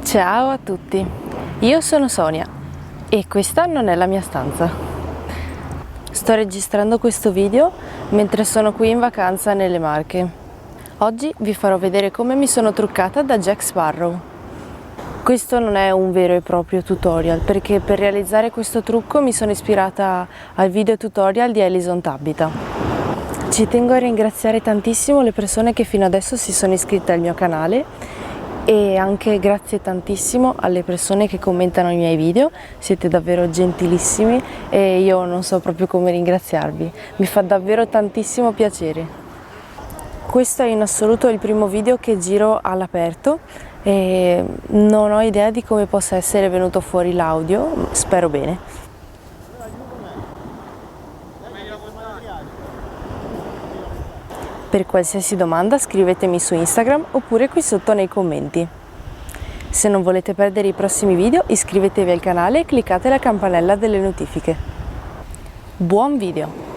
Ciao a tutti, io sono Sonia e questa non è la mia stanza. Sto registrando questo video mentre sono qui in vacanza nelle Marche. Oggi vi farò vedere come mi sono truccata da Jack Sparrow. Questo non è un vero e proprio tutorial perché per realizzare questo trucco mi sono ispirata al video tutorial di Alison Tabita. Ci tengo a ringraziare tantissimo le persone che fino adesso si sono iscritte al mio canale e anche grazie tantissimo alle persone che commentano i miei video, siete davvero gentilissimi e io non so proprio come ringraziarvi, mi fa davvero tantissimo piacere. Questo è in assoluto il primo video che giro all'aperto e non ho idea di come possa essere venuto fuori l'audio, spero bene. Per qualsiasi domanda scrivetemi su Instagram oppure qui sotto nei commenti. Se non volete perdere i prossimi video iscrivetevi al canale e cliccate la campanella delle notifiche. Buon video!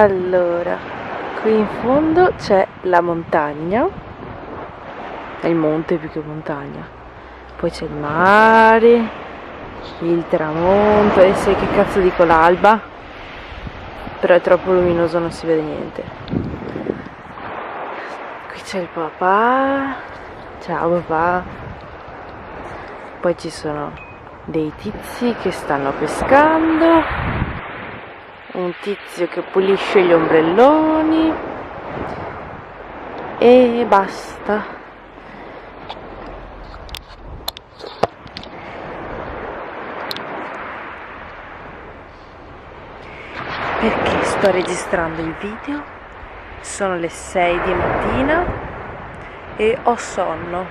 Allora, qui in fondo c'è la montagna, è il monte più che montagna, poi c'è il mare, il tramonto, e sai che cazzo dico, l'alba, però è troppo luminoso, non si vede niente. Qui c'è il papà, ciao papà, poi ci sono dei tizi che stanno pescando, un tizio che pulisce gli ombrelloni e basta. Perché sto registrando il video? Sono le 6 di mattina e ho sonno.